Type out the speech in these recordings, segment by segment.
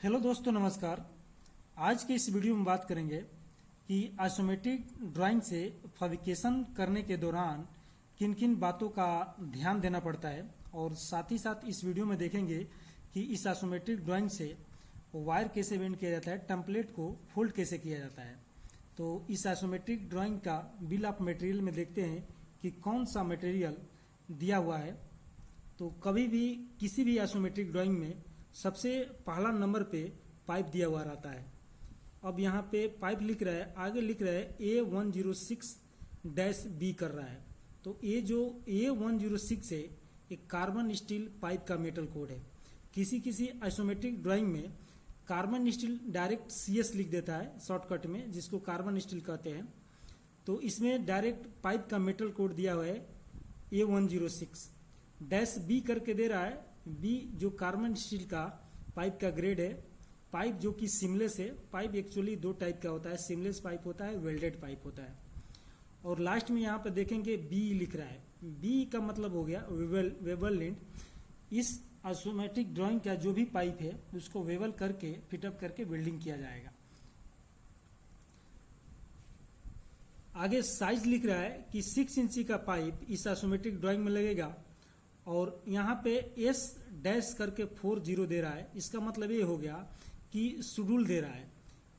Hello दोस्तों, नमस्कार। आज के इस वीडियो में बात करेंगे कि आइसोमेट्रिक ड्राइंग से फैब्रिकेशन करने के दौरान किन किन बातों का ध्यान देना पड़ता है, और साथ ही साथ इस वीडियो में देखेंगे कि इस आइसोमेट्रिक ड्राइंग से वायर कैसे बेंड किया जाता है, टेम्पलेट को फोल्ड कैसे किया जाता है। तो इस आइसोमेट्रिक ड्राइंग का बिल ऑफ मटेरियल में देखते हैं कि कौन सा मटेरियल दिया हुआ है। तो कभी भी किसी भी आइसोमेट्रिक ड्राइंग में सबसे पहला नंबर पे पाइप दिया हुआ रहता है। अब यहाँ पे पाइप लिख रहा है, आगे लिख रहा है A106-B कर रहा है। तो ये जो A106 है एक कार्बन स्टील पाइप का मेटल कोड है। किसी आइसोमेट्रिक ड्राइंग में कार्बन स्टील डायरेक्ट CS लिख देता है शॉर्टकट में, जिसको कार्बन स्टील कहते हैं। तो इसमें डायरेक्ट पाइप का मेटल कोड दिया हुआ है A106-B करके दे रहा है। बी जो कार्बन स्टील का पाइप का ग्रेड है। पाइप जो कि सीमलेस है। पाइप एक्चुअली दो टाइप का होता है, सीमलेस पाइप होता है, वेल्डेड पाइप होता है। और लास्ट में यहाँ पर देखेंगे बी लिख रहा है। बी का मतलब हो गया वेबल लिंट। इस आइसोमेट्रिक ड्राइंग का जो भी पाइप है उसको वेबल करके फिटअप करके वेल्डिंग किया जाएगा। आगे साइज लिख रहा है कि 6 इंची का पाइप इस आइसोमेट्रिक ड्राइंग में लगेगा, और यहाँ पे S डैश करके 40 दे रहा है। इसका मतलब ये हो गया कि शेड्यूल दे रहा है।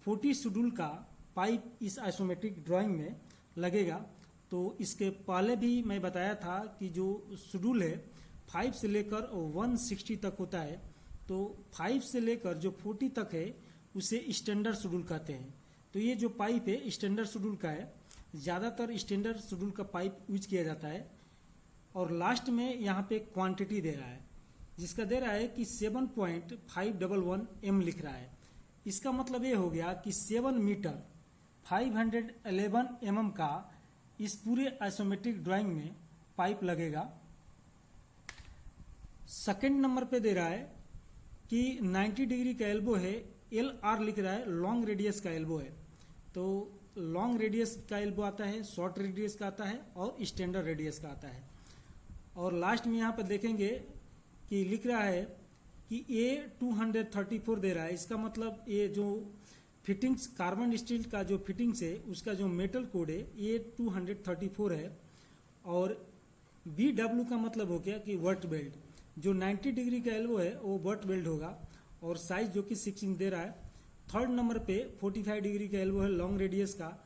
40 शेड्यूल का पाइप इस आइसोमेट्रिक ड्राइंग में लगेगा। तो इसके पहले भी मैं बताया था कि जो शेड्यूल है 5 से लेकर 160 तक होता है। तो 5 से लेकर जो 40 तक है उसे स्टैंडर्ड शेड्यूल कहते हैं। तो ये जो पाइप है स्टैंडर्ड शेड्यूल का है। ज़्यादातर स्टैंडर्ड शेड्यूल का पाइप यूज किया जाता है। और लास्ट में यहाँ पे क्वांटिटी दे रहा है, जिसका दे रहा है कि 7.511 m लिख रहा है। इसका मतलब ये हो गया कि 7 मीटर 511 mm का इस पूरे आइसोमेट्रिक ड्राइंग में पाइप लगेगा। सेकंड नंबर पे दे रहा है कि 90 डिग्री का एल्बो है। LR लिख रहा है, लॉन्ग रेडियस का एल्बो है। तो लॉन्ग रेडियस का एल्बो आता है, शॉर्ट रेडियस का आता है और स्टैंडर्ड रेडियस का आता है। और लास्ट में यहाँ पर देखेंगे कि लिख रहा है कि A234 दे रहा है। इसका मतलब ये जो फिटिंग्स कार्बन स्टील का जो फिटिंग्स है उसका जो मेटल कोड है A234 है। और BW का मतलब हो गया कि वर्ट बेल्ट। जो 90 डिग्री का एल्बो है वो वर्ट बेल्ट होगा, और साइज जो कि 6 इंच दे रहा है। थर्ड नंबर पे 45 डिग्री का एल्बो है लॉन्ग रेडियस का,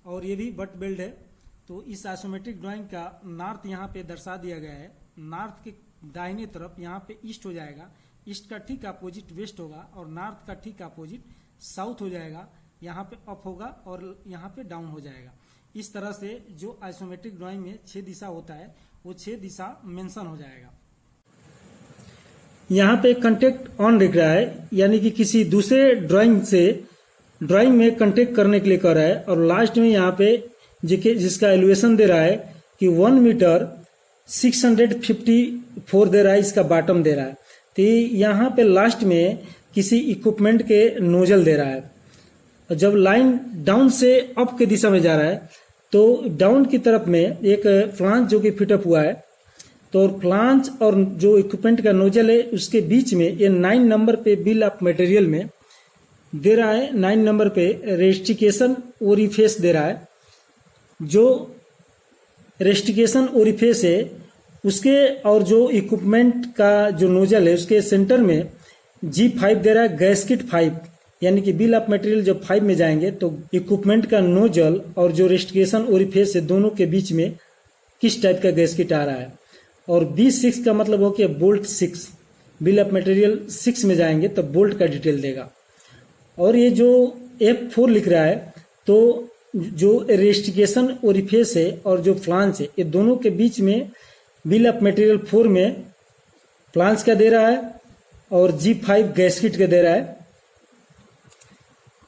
और ये भी वर्ट बेल्ट है। तो इस आइसोमेट्रिक ड्राइंग का नॉर्थ यहाँ पे दर्शा दिया गया है। नॉर्थ के दाहिने तरफ यहाँ पे ईस्ट हो जाएगा, ईस्ट का ठीक अपोजिट वेस्ट होगा, और नॉर्थ का ठीक अपोजिट साउथ हो जाएगा। यहाँ पे अप होगा और यहाँ पे डाउन हो जाएगा। इस तरह से जो आइसोमेट्रिक ड्राइंग में 6 दिशा होता है वो 6 दिशा मेंशन हो जाएगा। यहाँ पे कंटेक्ट ऑन लिख रहा है, यानी कि किसी दूसरे ड्राइंग में कंटेक्ट करने के लिए कर रहा है। और लास्ट में यहाँ पे जिसका एलिवेशन दे रहा है कि 1 मीटर 654 दे रहा है, इसका बॉटम दे रहा है। तो यहाँ पे लास्ट में किसी इक्विपमेंट के नोजल दे रहा है। जब लाइन डाउन से अप के दिशा में जा रहा है तो डाउन की तरफ में एक फ्लांज जो कि फिटअप हुआ है। तो फ्लांज और जो इक्विपमेंट का नोजल है उसके बीच में ये 9 नंबर पे बिल ऑफ मटेरियल में दे रहा है। 9 नंबर पे रेस्ट्रिकेशन ओरिफेस दे रहा है। जो रेस्ट्रिकेशन ओरिफेस है उसके और जो इक्विपमेंट का जो नोजल है उसके सेंटर में G5 दे रहा है, गैस्किट 5। यानी कि बिल ऑफ मटेरियल जब 5 में जाएंगे तो इक्विपमेंट का नोजल और जो रेस्ट्रिकेशन ओरिफेस है दोनों के बीच में किस टाइप का गैस्किट आ रहा है। और B6 का मतलब हो कि बोल्ट 6। बिल ऑफ मटेरियल 6 में जाएंगे तो बोल्ट का डिटेल देगा। और ये जो F4 लिख रहा है, तो जो रेस्ट्रिकेशन ओरिफेस है और जो फ्लांज है ये दोनों के बीच में बिल ऑफ मटेरियल 4 में फ्लांज का दे रहा है और G5 गैस्किट का दे रहा है।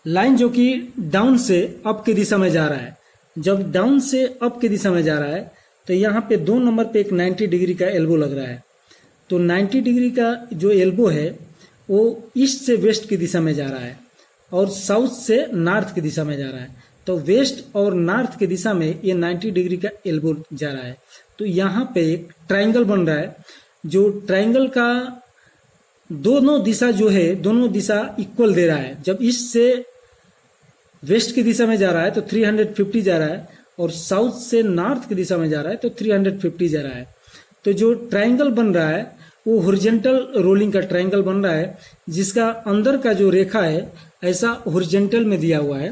लाइन जो कि डाउन से अप की दिशा में जा रहा है। जब डाउन से अप की दिशा में जा रहा है तो यहाँ पे 2 नंबर पे एक 90 डिग्री का एल्बो लग रहा है। तो 90 डिग्री का जो एल्बो है वो ईस्ट से वेस्ट की दिशा में जा रहा है और साउथ से नॉर्थ की दिशा में जा रहा है। तो वेस्ट और नॉर्थ की दिशा में ये 90 डिग्री का एल्बो जा रहा है। तो यहाँ पे एक ट्रायंगल बन रहा है। जो ट्रायंगल का दोनों दिशा जो है दोनों दिशा इक्वल दे रहा है। जब ईस्ट से वेस्ट की दिशा में जा रहा है तो 350 जा रहा है, और साउथ से नॉर्थ की दिशा में जा रहा है तो 350 जा रहा है। तो जो ट्रायंगल बन रहा है वो हॉरिजॉन्टल रोलिंग का ट्रायंगल बन रहा है, जिसका अंदर का जो रेखा है ऐसा हॉरिजॉन्टल में दिया हुआ है,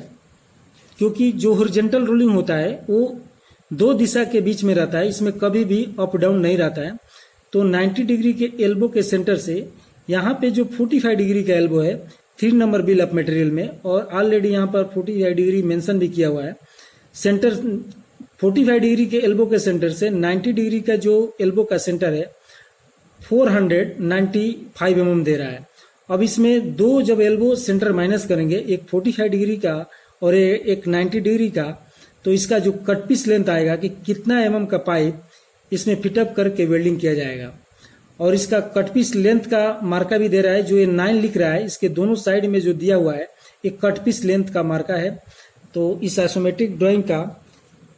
क्योंकि जो हॉरिजॉन्टल रोलिंग होता है वो दो दिशा के बीच में रहता है, इसमें कभी भी अप डाउन नहीं रहता है। तो 90 डिग्री के एल्बो के सेंटर से यहाँ पे जो 45 डिग्री का एल्बो है 3 नंबर बिल ऑफ मटेरियल में, और ऑलरेडी यहाँ पर 45 डिग्री मेंशन भी किया हुआ है। सेंटर 45 डिग्री के एल्बो के सेंटर से 90 डिग्री का जो एल्बो का सेंटर है 495 mm दे रहा है। अब इसमें दो जब एल्बो सेंटर माइनस करेंगे, एक 45 डिग्री का और एक 90 डिग्री का, तो इसका जो कट पीस लेंथ आएगा कि कितना mm का पाइप इसमें फिटअप करके वेल्डिंग किया जाएगा। और इसका कट पीस लेंथ का मार्का भी दे रहा है, जो ये 9 लिख रहा है, इसके दोनों साइड में जो दिया हुआ है एक कट पीस लेंथ का मार्का है। तो इस आइसोमेट्रिक ड्राइंग का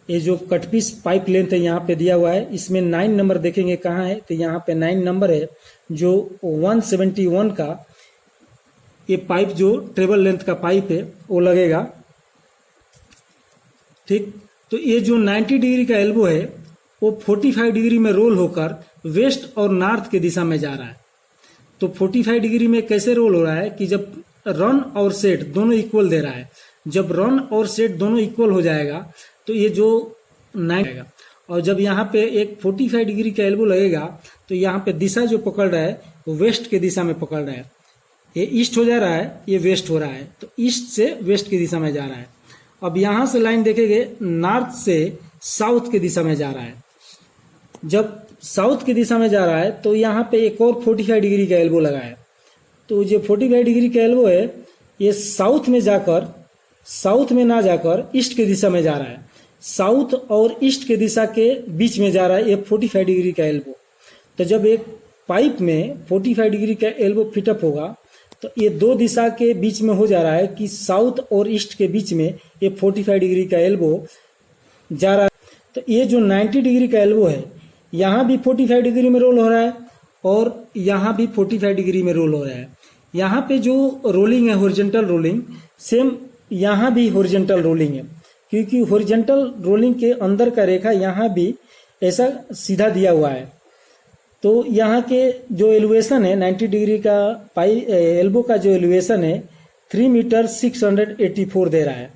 ये जो कट पीस पाइप लेंथ है यहाँ पे दिया हुआ है, इसमें 9 नंबर देखेंगे कहाँ है, तो यहाँ पे 9 नंबर है, जो 171 का ये पाइप जो ट्रेबल लेंथ का पाइप है वो लगेगा। ठीक, तो ये जो 90 डिग्री का एल्बो है वो 45 डिग्री में रोल होकर वेस्ट और नॉर्थ की दिशा में जा रहा है। तो 45 डिग्री में कैसे रोल हो रहा है कि जब रन और सेट दोनों इक्वल दे रहा है, जब रन और सेट दोनों इक्वल हो जाएगा तो ये जो 9 आएगा, और जब यहाँ पे एक 45 डिग्री का एल्बो लगेगा तो यहाँ पे दिशा जो पकड़ रहा है वो वेस्ट की दिशा में पकड़ रहा है। ये ईस्ट हो जा रहा है, ये वेस्ट हो रहा है, तो ईस्ट से वेस्ट की दिशा में जा रहा है। अब यहाँ से लाइन देखेंगे नॉर्थ से साउथ की दिशा में जा रहा है। जब साउथ की दिशा में जा रहा है तो यहाँ पे एक और 45 डिग्री का एल्बो लगा है। तो जो 45 डिग्री का एल्बो है ये साउथ में जाकर, साउथ में ना जाकर ईस्ट की दिशा में जा रहा है। साउथ और ईस्ट के दिशा के बीच में जा रहा है ये 45 डिग्री का एल्बो। तो जब एक पाइप में 45 डिग्री का एल्बो फिटअप होगा तो ये दो दिशा के बीच में हो जा रहा है कि साउथ और ईस्ट के बीच में ये 45 डिग्री का एल्बो जा रहा है। तो ये जो 90 डिग्री का एल्बो है यहाँ भी 45 डिग्री में रोल हो रहा है और यहाँ भी 45 डिग्री में रोल हो रहा है। यहाँ पे जो रोलिंग है हॉरिजॉन्टल रोलिंग, सेम यहाँ भी हॉरिजॉन्टल रोलिंग है, क्योंकि हॉरिजॉन्टल रोलिंग के अंदर का रेखा यहाँ भी ऐसा सीधा दिया हुआ है। तो यहाँ के जो एलिवेशन है 90 डिग्री का एल्बो का जो एलिवेशन है 3 मीटर 684 दे रहा है।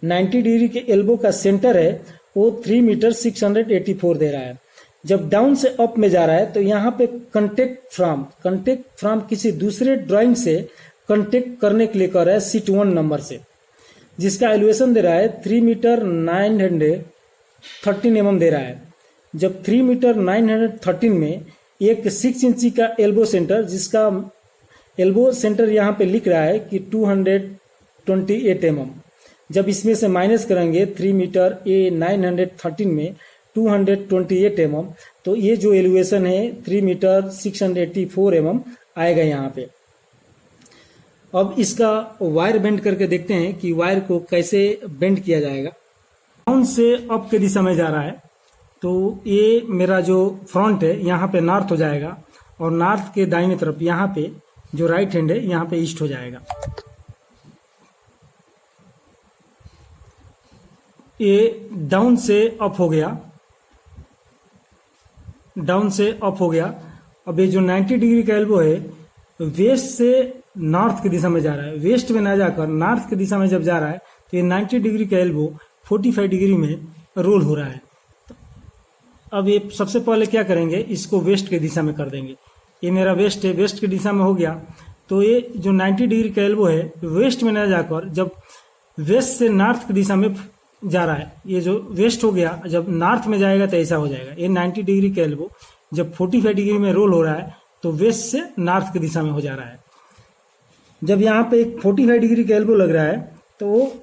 90 डिग्री के एल्बो का सेंटर है वो 3 मीटर 684 दे रहा है। जब डाउन से अप में जा रहा है तो यहाँ पे कंटेक्ट फ्रॉम किसी दूसरे ड्राइंग से कंटेक्ट करने के लिए कर रहा है सीट 1 नंबर से, जिसका एलिवेशन दे रहा है 3 मीटर 913 mm दे रहा है। जब 3 मीटर 913 में एक 6 इंची का एल्बो सेंटर, जिसका एल्बो सेंटर यहाँ पे लिख रहा है कि 228 mm, जब इसमें से माइनस करेंगे 3 मीटर 913 में 228 mm, तो ये जो एलिवेशन है 3 मीटर 684 mm आएगा यहाँ पे। अब इसका वायर बेंड करके देखते हैं कि वायर को कैसे बेंड किया जाएगा। डाउन से अप के दिशा में जा रहा है तो ये मेरा जो फ्रंट है यहाँ पे नॉर्थ हो जाएगा, और नॉर्थ के दाहिने तरफ यहाँ पे जो राइट हैंड है यहाँ पे ईस्ट हो जाएगा। ये डाउन से अप हो गया, डाउन से अप हो गया। अब ये जो 90 डिग्री का एल्बो है वेस्ट से नॉर्थ की दिशा में जा रहा है, वेस्ट में ना जाकर नॉर्थ की दिशा में जब जा रहा है तो ये 90 डिग्री का एल्बो 45 डिग्री में रोल हो रहा है। अब ये सबसे पहले क्या करेंगे, इसको वेस्ट की दिशा में कर देंगे। ये मेरा वेस्ट है, वेस्ट की दिशा में हो गया। तो ये जो 90 डिग्री का एल्बो है वेस्ट में ना जाकर जब वेस्ट से नॉर्थ की दिशा में जा रहा है, ये जो वेस्ट हो गया जब नॉर्थ में जाएगा तो ऐसा हो जाएगा। ये 90 डिग्री का एल्बो जब 45 डिग्री में रोल हो रहा है तो वेस्ट से नॉर्थ की दिशा में हो जा रहा है। जब यहाँ पे एक 45 डिग्री का एल्बो लग रहा है तो वो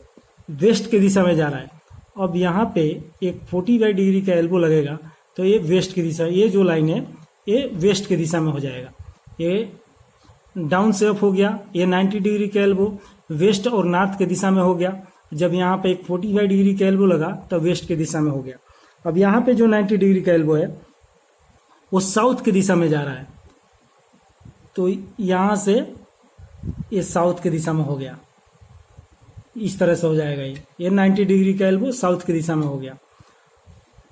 वेस्ट की दिशा में जा रहा है। अब यहाँ पे एक 45 डिग्री का एल्बो लगेगा तो ये वेस्ट की दिशा, ये जो लाइन है ये वेस्ट की दिशा में हो जाएगा। ये डाउन से अप हो गया, ये 90 डिग्री का एल्बो वेस्ट और नॉर्थ की दिशा में हो गया। जब यहाँ पे एक 45 डिग्री का एल्बो लगा तो वेस्ट की दिशा में हो गया। अब यहाँ पे जो 90 डिग्री का एल्बो है वो साउथ की दिशा में जा रहा है। तो यहाँ से ये साउथ की दिशा में हो गया, इस तरह से हो जाएगा। ये 90 डिग्री का एल्बो साउथ की दिशा में हो गया।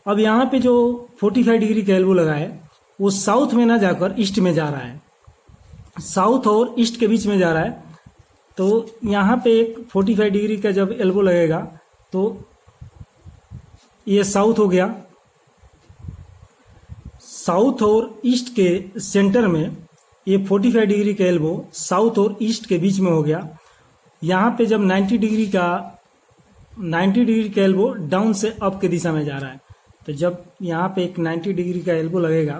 अब यहाँ पे जो 45 डिग्री का एल्बो लगा है वो साउथ में ना जाकर ईस्ट में जा रहा है, साउथ और ईस्ट के बीच में जा रहा है। तो यहाँ पे एक 45 डिग्री का जब एल्बो लगेगा तो ये साउथ हो गया। साउथ और ईस्ट के सेंटर में ये 45 डिग्री का एल्बो साउथ और ईस्ट के बीच में हो गया। यहाँ पे जब 90 डिग्री का एल्बो डाउन से अप की दिशा में जा रहा है, तो जब यहाँ पे एक 90 डिग्री का एल्बो लगेगा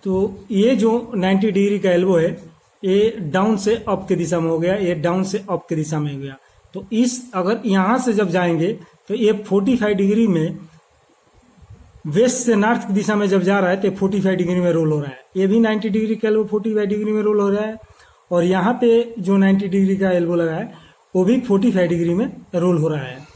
तो ये जो 90 डिग्री का एल्बो है ये डाउन से अप की दिशा में हो गया, ये डाउन से अप की दिशा में हो गया। तो इस अगर यहाँ से जब जाएंगे तो ये 45 डिग्री में वेस्ट से नॉर्थ की दिशा में जब जा रहा है तो 45 डिग्री में रोल हो रहा है। ये भी 90 डिग्री का एल्बो 45 डिग्री में रोल हो रहा है, और यहाँ पे जो 90 डिग्री का एल्बो लगा है वो भी 45 डिग्री में रोल हो रहा है।